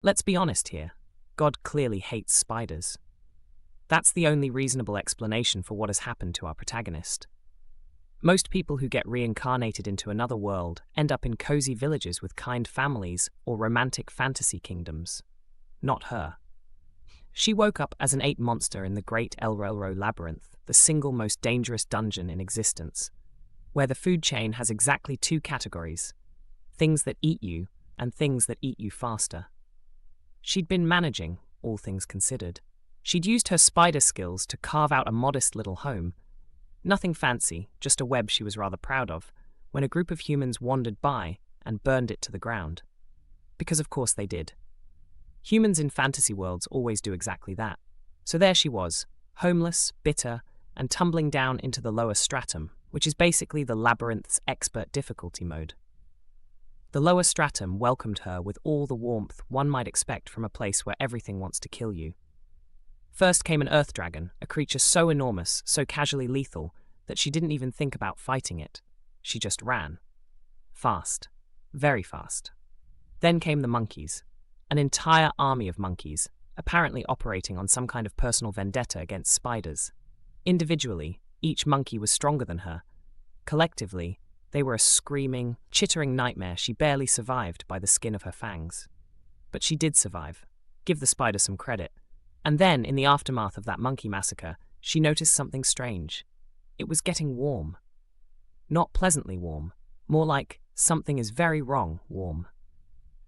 Let's be honest here. God clearly hates spiders. That's the only reasonable explanation for what has happened to our protagonist. Most people who get reincarnated into another world end up in cozy villages with kind families or romantic fantasy kingdoms. Not her. She woke up as an ape monster in the Great El Roro Labyrinth, the single most dangerous dungeon in existence, where the food chain has exactly two categories: things that eat you and things that eat you faster. She'd been managing, all things considered. She'd used her spider skills to carve out a modest little home. Nothing fancy, just a web she was rather proud of, when a group of humans wandered by and burned it to the ground. Because of course they did. Humans in fantasy worlds always do exactly that. So there she was, homeless, bitter, and tumbling down into the lower stratum, which is basically the labyrinth's expert difficulty mode. The lower stratum welcomed her with all the warmth one might expect from a place where everything wants to kill you. First came an earth dragon, a creature so enormous, so casually lethal, that she didn't even think about fighting it. She just ran. Fast. Very fast. Then came the monkeys. An entire army of monkeys, apparently operating on some kind of personal vendetta against spiders. Individually, each monkey was stronger than her. Collectively, they were a screaming, chittering nightmare she barely survived by the skin of her fangs. But she did survive. Give the spider some credit. And then, in the aftermath of that monkey massacre, she noticed something strange. It was getting warm. Not pleasantly warm, more like something is very wrong warm.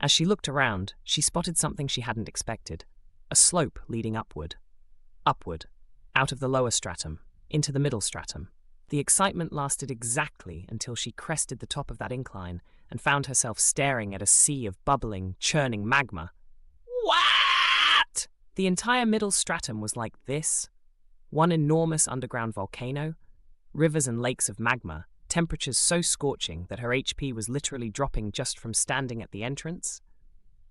As she looked around, she spotted something she hadn't expected. A slope leading upward. Upward. Out of the lower stratum. Into the middle stratum. The excitement lasted exactly until she crested the top of that incline and found herself staring at a sea of bubbling, churning magma. What? The entire middle stratum was like this. One enormous underground volcano, rivers and lakes of magma, temperatures so scorching that her HP was literally dropping just from standing at the entrance.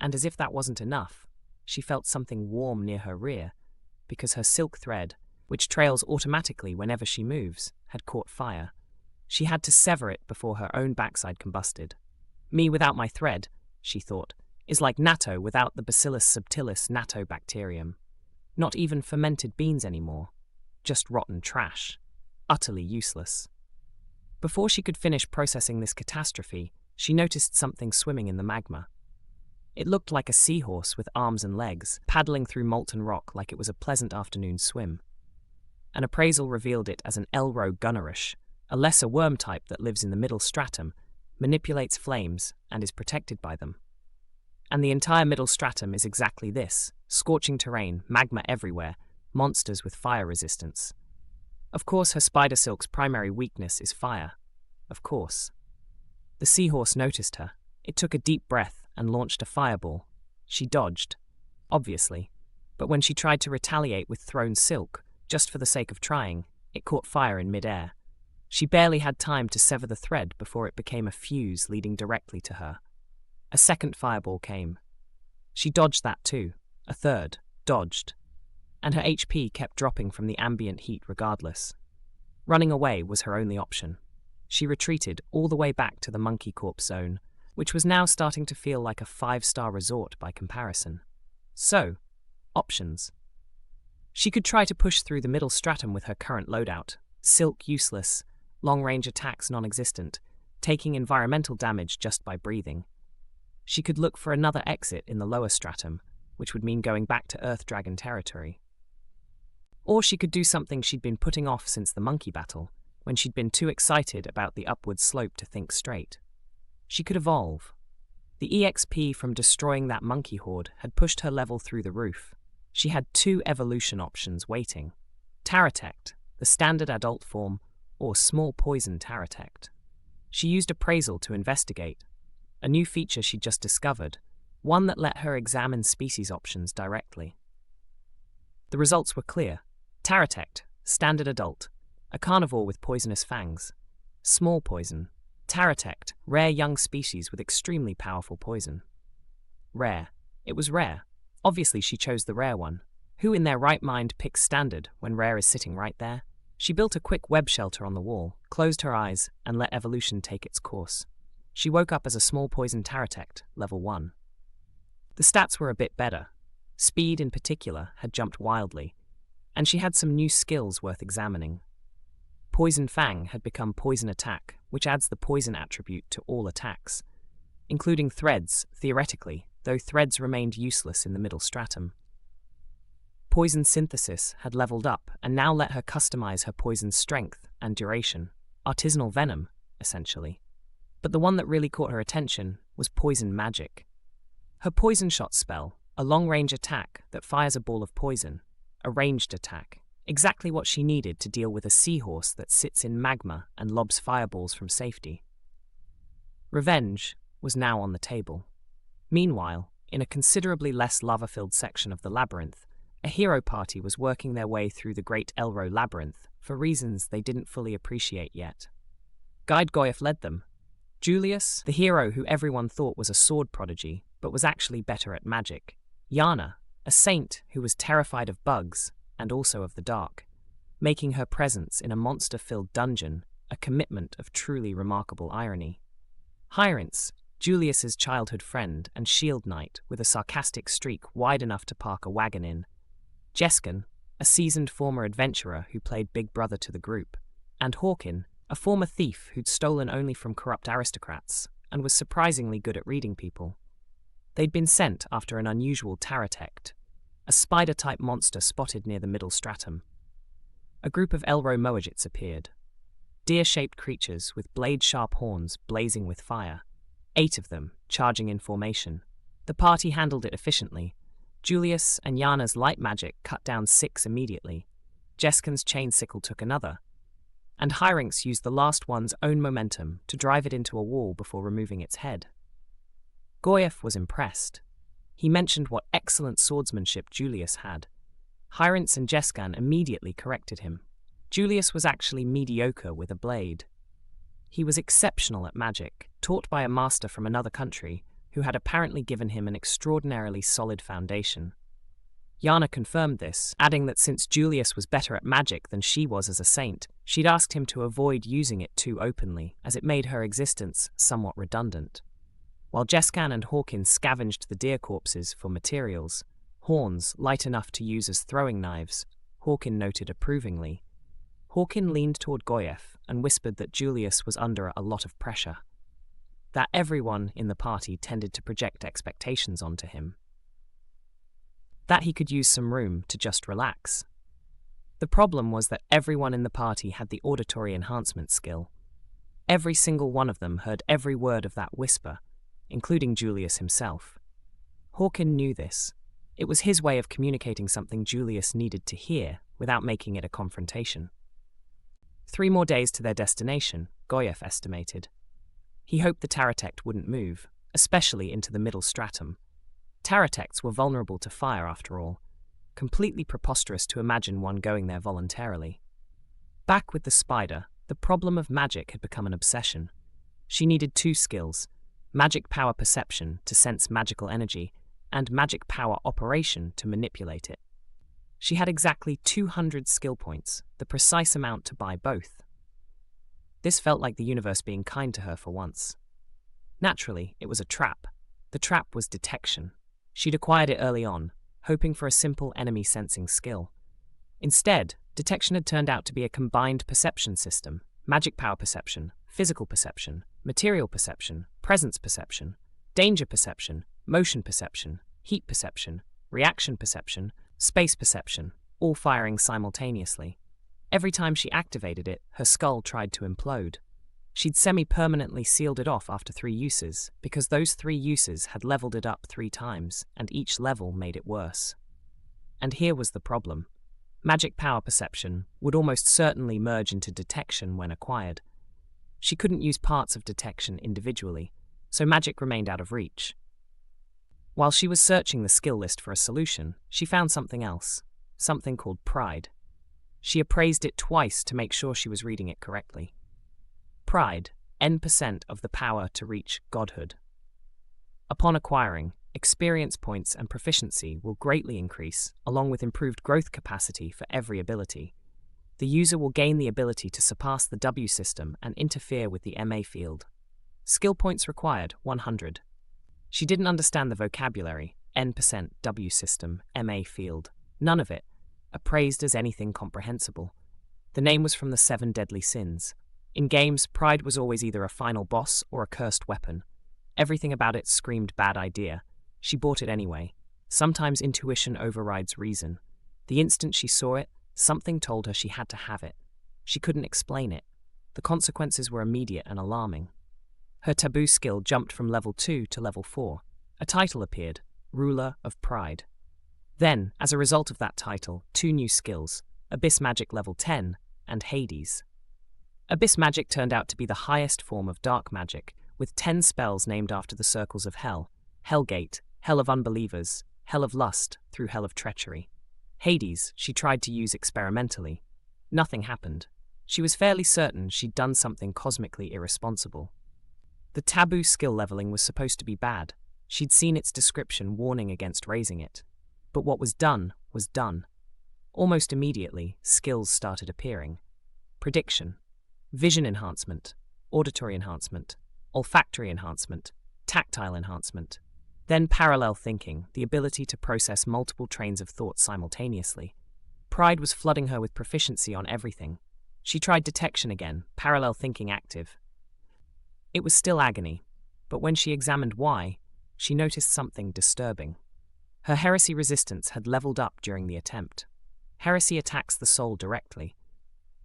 And as if that wasn't enough, she felt something warm near her rear, because her silk thread, which trails automatically whenever she moves, had caught fire. She had to sever it before her own backside combusted. Me without my thread, she thought, is like natto without the Bacillus subtilis natto bacterium. Not even fermented beans anymore. Just rotten trash. Utterly useless. Before she could finish processing this catastrophe, she noticed something swimming in the magma. It looked like a seahorse with arms and legs, paddling through molten rock like it was a pleasant afternoon swim. An appraisal revealed it as an Elro gunnerush, a lesser worm type that lives in the middle stratum, manipulates flames, and is protected by them. And the entire middle stratum is exactly this: scorching terrain, magma everywhere, monsters with fire resistance. Of course, her spider silk's primary weakness is fire. Of course. The seahorse noticed her. It took a deep breath and launched a fireball. She dodged, obviously, but when she tried to retaliate with thrown silk, just for the sake of trying, it caught fire in mid-air. She barely had time to sever the thread before it became a fuse leading directly to her. A second fireball came. She dodged that too. A third. Dodged. And her HP kept dropping from the ambient heat regardless. Running away was her only option. She retreated all the way back to the monkey corpse zone, which was now starting to feel like a 5-star resort by comparison. So, options. She could try to push through the middle stratum with her current loadout. Silk useless, long-range attacks non-existent, taking environmental damage just by breathing. She could look for another exit in the lower stratum, which would mean going back to Earth Dragon territory. Or she could do something she'd been putting off since the monkey battle, when she'd been too excited about the upward slope to think straight. She could evolve. The EXP from destroying that monkey horde had pushed her level through the roof. She had 2 evolution options waiting. Taratect, the standard adult form, or small poison Taratect. She used appraisal to investigate. A new feature she'd just discovered, one that let her examine species options directly. The results were clear. Taratect, standard adult, a carnivore with poisonous fangs. Small poison. Taratect, rare young species with extremely powerful poison. Rare. It was rare. Obviously she chose the rare one. Who in their right mind picks standard when rare is sitting right there? She built a quick web shelter on the wall, closed her eyes, and let evolution take its course. She woke up as a small poison Taratect, level 1. The stats were a bit better. Speed, in particular, had jumped wildly, and she had some new skills worth examining. Poison Fang had become Poison Attack, which adds the poison attribute to all attacks, including threads, theoretically, though threads remained useless in the Middle Stratum. Poison Synthesis had leveled up and now let her customize her poison's strength and duration, artisanal venom, essentially. But the one that really caught her attention was Poison Magic. Her Poison Shot spell, a long-range attack that fires a ball of poison, a ranged attack, exactly what she needed to deal with a seahorse that sits in magma and lobs fireballs from safety. Revenge was now on the table. Meanwhile, in a considerably less lava-filled section of the labyrinth, a hero party was working their way through the Great Elro Labyrinth for reasons they didn't fully appreciate yet. Guide Goyf led them. Julius, the hero who everyone thought was a sword prodigy, but was actually better at magic. Yana, a saint who was terrified of bugs and also of the dark, making her presence in a monster-filled dungeon a commitment of truly remarkable irony. Hyrins, Julius's childhood friend and shield knight with a sarcastic streak wide enough to park a wagon in. Jeskan, a seasoned former adventurer who played big brother to the group. And Hawkin, a former thief who'd stolen only from corrupt aristocrats and was surprisingly good at reading people. They'd been sent after an unusual Taratect, a spider-type monster spotted near the Middle Stratum. A group of Elro Moajits appeared. Deer-shaped creatures with blade-sharp horns blazing with fire. 8 of them, charging in formation. The party handled it efficiently. Julius and Yana's light magic cut down 6 immediately. Jeskan's chain sickle took another. And Hyrins used the last one's own momentum to drive it into a wall before removing its head. Goyf was impressed. He mentioned what excellent swordsmanship Julius had. Hyrins and Jeskan immediately corrected him. Julius was actually mediocre with a blade. He was exceptional at magic, taught by a master from another country, who had apparently given him an extraordinarily solid foundation. Yana confirmed this, adding that since Julius was better at magic than she was as a saint, she'd asked him to avoid using it too openly, as it made her existence somewhat redundant. While Jeskan and Hawkin scavenged the deer corpses for materials, horns light enough to use as throwing knives, Hawkin noted approvingly. Hawkin leaned toward Goyf and whispered that Julius was under a lot of pressure. That everyone in the party tended to project expectations onto him. That he could use some room to just relax. The problem was that everyone in the party had the auditory enhancement skill. Every single one of them heard every word of that whisper, including Julius himself. Hawkin knew this. It was his way of communicating something Julius needed to hear without making it a confrontation. 3 more days to their destination, Goyf estimated. He hoped the Taratect wouldn't move, especially into the Middle Stratum. Taratects were vulnerable to fire after all. Completely preposterous to imagine one going there voluntarily. Back with the spider, the problem of magic had become an obsession. She needed 2 skills, magic power perception to sense magical energy, and magic power operation to manipulate it. She had exactly 200 skill points, the precise amount to buy both. This felt like the universe being kind to her for once. Naturally, it was a trap. The trap was detection. She'd acquired it early on, hoping for a simple enemy sensing skill. Instead, detection had turned out to be a combined perception system: magic power perception, physical perception, material perception, presence perception, danger perception, motion perception, heat perception, reaction perception, space perception, all firing simultaneously. Every time she activated it, her skull tried to implode. She'd semi-permanently sealed it off after 3 uses, because those 3 uses had leveled it up 3 times, and each level made it worse. And here was the problem. Magic power perception would almost certainly merge into detection when acquired. She couldn't use parts of detection individually, so magic remained out of reach. While she was searching the skill list for a solution, she found something else, something called pride. She appraised it twice to make sure she was reading it correctly. Pride, N% of the power to reach godhood. Upon acquiring, experience points and proficiency will greatly increase, along with improved growth capacity for every ability. The user will gain the ability to surpass the W system and interfere with the MA field. Skill points required, 100. She didn't understand the vocabulary, N% W system, MA field. None of it, appraised as anything comprehensible. The name was from the 7 deadly sins. In games, pride was always either a final boss or a cursed weapon. Everything about it screamed bad idea. She bought it anyway. Sometimes intuition overrides reason. The instant she saw it, something told her she had to have it. She couldn't explain it. The consequences were immediate and alarming. Her taboo skill jumped from level 2 to level 4. A title appeared, Ruler of Pride. Then, as a result of that title, 2 new skills, Abyss Magic level 10 and Hades. Abyss Magic turned out to be the highest form of dark magic, with 10 spells named after the circles of hell: Hellgate, Hell of Unbelievers, Hell of Lust, through Hell of Treachery. Hades, she tried to use experimentally. Nothing happened. She was fairly certain she'd done something cosmically irresponsible. The taboo skill leveling was supposed to be bad. She'd seen its description warning against raising it. But what was done was done. Almost immediately, skills started appearing. Prediction, vision enhancement, auditory enhancement, olfactory enhancement, tactile enhancement. Then parallel thinking, the ability to process multiple trains of thought simultaneously. Pride was flooding her with proficiency on everything. She tried detection again, parallel thinking active. It was still agony, but when she examined why, she noticed something disturbing. Her heresy resistance had leveled up during the attempt. Heresy attacks the soul directly.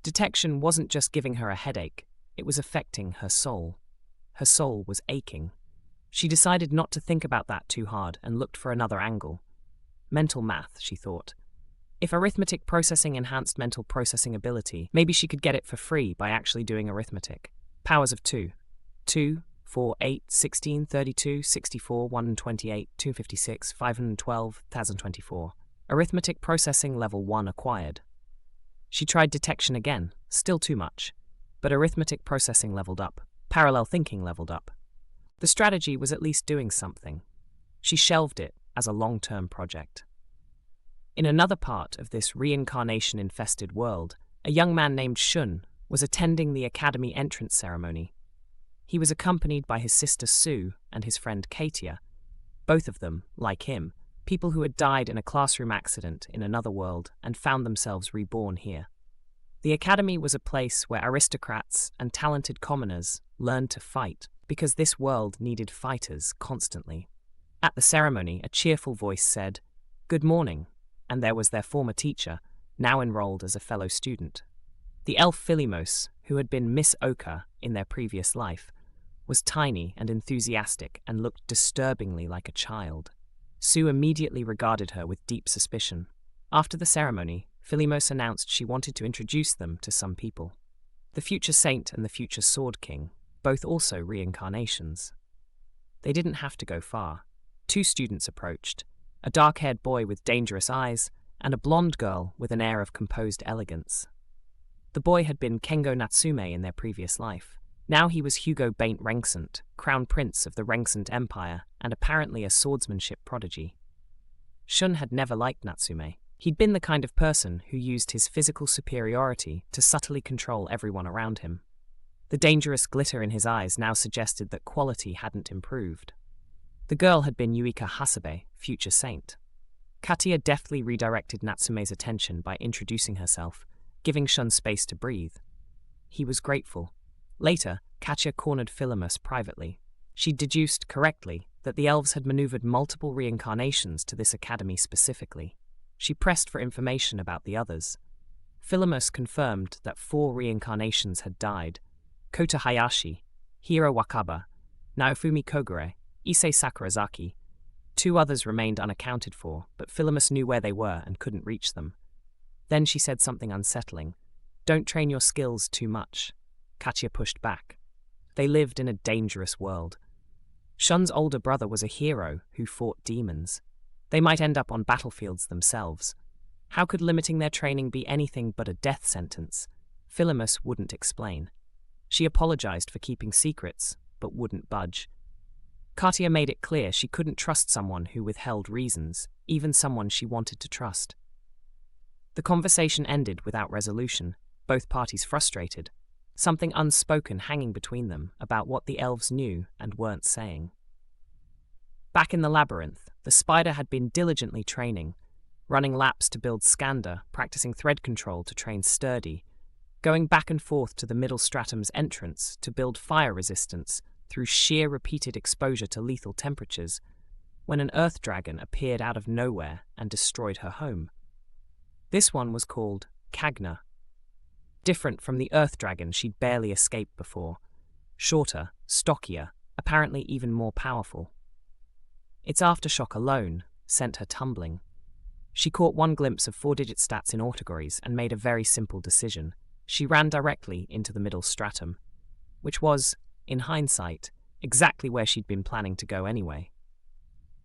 Detection wasn't just giving her a headache, it was affecting her soul. Her soul was aching. She decided not to think about that too hard and looked for another angle. Mental math, she thought. If arithmetic processing enhanced mental processing ability, maybe she could get it for free by actually doing arithmetic. Powers of 2. 2, 4, 8, 16, 32, 64, 128, 256, 512, 1024. Arithmetic processing level 1 acquired. She tried detection again, still too much. But arithmetic processing leveled up. Parallel thinking leveled up. The strategy was at least doing something. She shelved it as a long-term project. In another part of this reincarnation-infested world, a young man named Shun was attending the academy entrance ceremony. He was accompanied by his sister Sue and his friend Katia, both of them, like him, people who had died in a classroom accident in another world and found themselves reborn here. The academy was a place where aristocrats and talented commoners learned to fight, because this world needed fighters constantly. At the ceremony, a cheerful voice said, "Good morning," and there was their former teacher, now enrolled as a fellow student. The elf Philimos, who had been Miss Oka in their previous life, was tiny and enthusiastic and looked disturbingly like a child. Sue immediately regarded her with deep suspicion. After the ceremony, Philimos announced she wanted to introduce them to some people. The future saint and the future sword king, both also reincarnations. They didn't have to go far. 2 students approached, a dark-haired boy with dangerous eyes and a blonde girl with an air of composed elegance. The boy had been Kengo Natsume in their previous life. Now he was Hugo Baint Rengsant, crown prince of the Rengsant Empire and apparently a swordsmanship prodigy. Shun had never liked Natsume. He'd been the kind of person who used his physical superiority to subtly control everyone around him. The dangerous glitter in his eyes now suggested that quality hadn't improved. The girl had been Yuika Hasabe, future saint. Katia deftly redirected Natsume's attention by introducing herself, giving Shun space to breathe. He was grateful. Later, Katia cornered Philimos privately. She deduced correctly that the elves had maneuvered multiple reincarnations to this academy specifically. She pressed for information about the others. Philimos confirmed that 4 reincarnations had died: Kota Hayashi, Hiro Wakaba, Naofumi Kogure, Issei Sakurazaki. 2 others remained unaccounted for, but Philimos knew where they were and couldn't reach them. Then she said something unsettling. "Don't train your skills too much." Katia pushed back. They lived in a dangerous world. Shun's older brother was a hero who fought demons. They might end up on battlefields themselves. How could limiting their training be anything but a death sentence? Philimos wouldn't explain. She apologized for keeping secrets, but wouldn't budge. Katia made it clear she couldn't trust someone who withheld reasons, even someone she wanted to trust. The conversation ended without resolution, both parties frustrated, something unspoken hanging between them about what the elves knew and weren't saying. Back in the labyrinth, the spider had been diligently training, running laps to build Skanda, practicing thread control to train Sturdy, going back and forth to the Middle Stratum's entrance to build fire resistance through sheer repeated exposure to lethal temperatures, when an earth dragon appeared out of nowhere and destroyed her home. This one was called Kagna. Different from the earth dragon she'd barely escaped before. Shorter, stockier, apparently even more powerful. Its aftershock alone sent her tumbling. She caught one glimpse of 4-digit stats in autogories and made a very simple decision. She ran directly into the Middle Stratum, which was, in hindsight, exactly where she'd been planning to go anyway.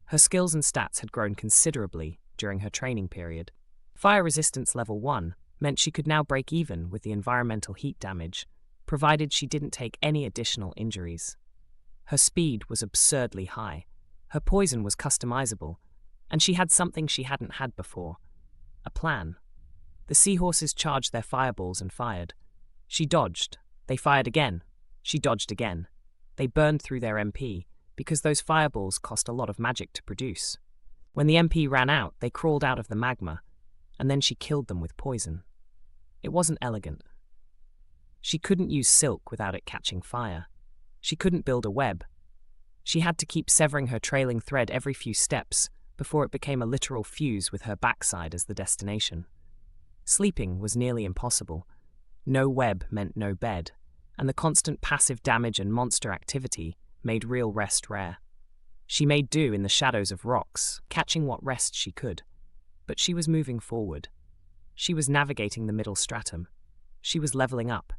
Her skills and stats had grown considerably during her training period. Fire resistance level 1 meant she could now break even with the environmental heat damage, provided she didn't take any additional injuries. Her speed was absurdly high. Her poison was customizable, and she had something she hadn't had before: a plan. The seahorses charged their fireballs and fired. She dodged. They fired again. She dodged again. They burned through their MP, because those fireballs cost a lot of magic to produce. When the MP ran out, they crawled out of the magma, and then she killed them with poison. It wasn't elegant. She couldn't use silk without it catching fire. She couldn't build a web. She had to keep severing her trailing thread every few steps before it became a literal fuse with her backside as the destination. Sleeping was nearly impossible. No web meant no bed, and the constant passive damage and monster activity made real rest rare. She made do in the shadows of rocks, catching what rest she could. But she was moving forward. She was navigating the Middle Stratum. She was leveling up.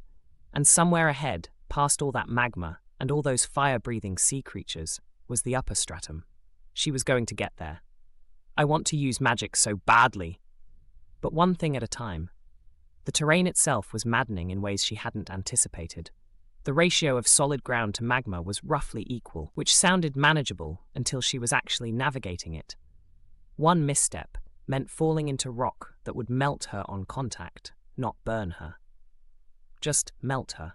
And somewhere ahead, past all that magma and all those fire-breathing sea creatures, was the Upper Stratum. She was going to get there. I want to use magic so badly. But one thing at a time. The terrain itself was maddening in ways she hadn't anticipated. The ratio of solid ground to magma was roughly equal, which sounded manageable until she was actually navigating it. One misstep meant falling into rock that would melt her on contact, not burn her. Just melt her.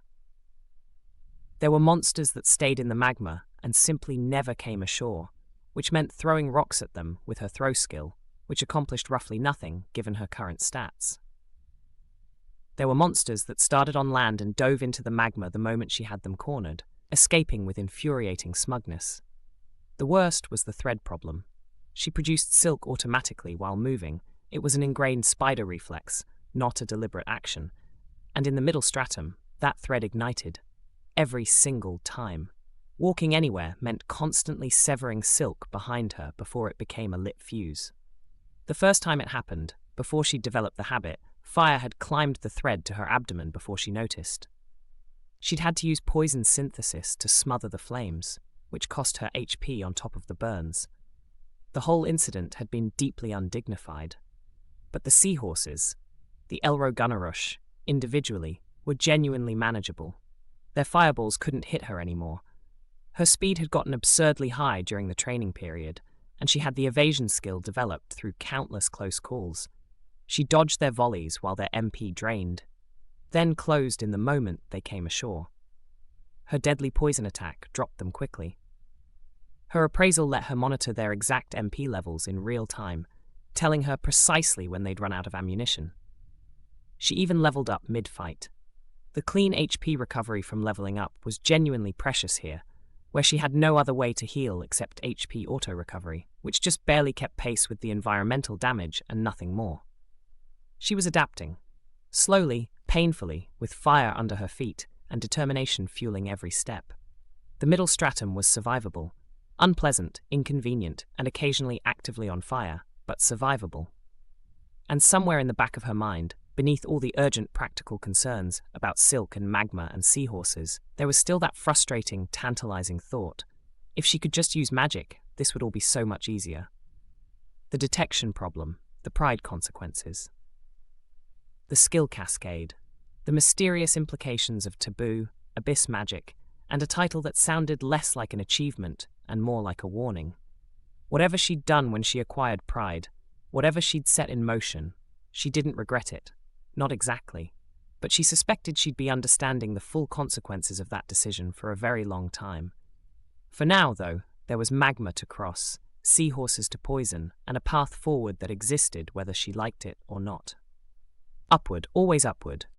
There were monsters that stayed in the magma and simply never came ashore, which meant throwing rocks at them with her throw skill, which accomplished roughly nothing given her current stats. There were monsters that started on land and dove into the magma the moment she had them cornered, escaping with infuriating smugness. The worst was the thread problem. She produced silk automatically while moving. It was an ingrained spider reflex, not a deliberate action. And in the Middle Stratum, that thread ignited. Every single time. Walking anywhere meant constantly severing silk behind her before it became a lit fuse. The first time it happened, before she'd developed the habit, fire had climbed the thread to her abdomen before she noticed. She'd had to use poison synthesis to smother the flames, which cost her HP on top of the burns. The whole incident had been deeply undignified. But the seahorses, the Elro-Gunnarush, individually, were genuinely manageable. Their fireballs couldn't hit her anymore. Her speed had gotten absurdly high during the training period, and she had the evasion skill developed through countless close calls. She dodged their volleys while their MP drained, then closed in the moment they came ashore. Her deadly poison attack dropped them quickly. Her appraisal let her monitor their exact MP levels in real time, telling her precisely when they'd run out of ammunition. She even leveled up mid-fight. The clean HP recovery from leveling up was genuinely precious here, where she had no other way to heal except HP auto-recovery, which just barely kept pace with the environmental damage and nothing more. She was adapting. Slowly, painfully, with fire under her feet and determination fueling every step. The Middle Stratum was survivable. Unpleasant, inconvenient, and occasionally actively on fire, but survivable. And somewhere in the back of her mind, beneath all the urgent practical concerns about silk and magma and seahorses, there was still that frustrating, tantalizing thought. If she could just use magic, this would all be so much easier. The detection problem, the pride consequences. The skill cascade, the mysterious implications of taboo, abyss magic, and a title that sounded less like an achievement and more like a warning. Whatever she'd done when she acquired pride, whatever she'd set in motion, she didn't regret it. Not exactly. But she suspected she'd be understanding the full consequences of that decision for a very long time. For now, though, There was magma to cross, seahorses to poison, and a path forward that existed whether she liked it or not. Upward, always upward,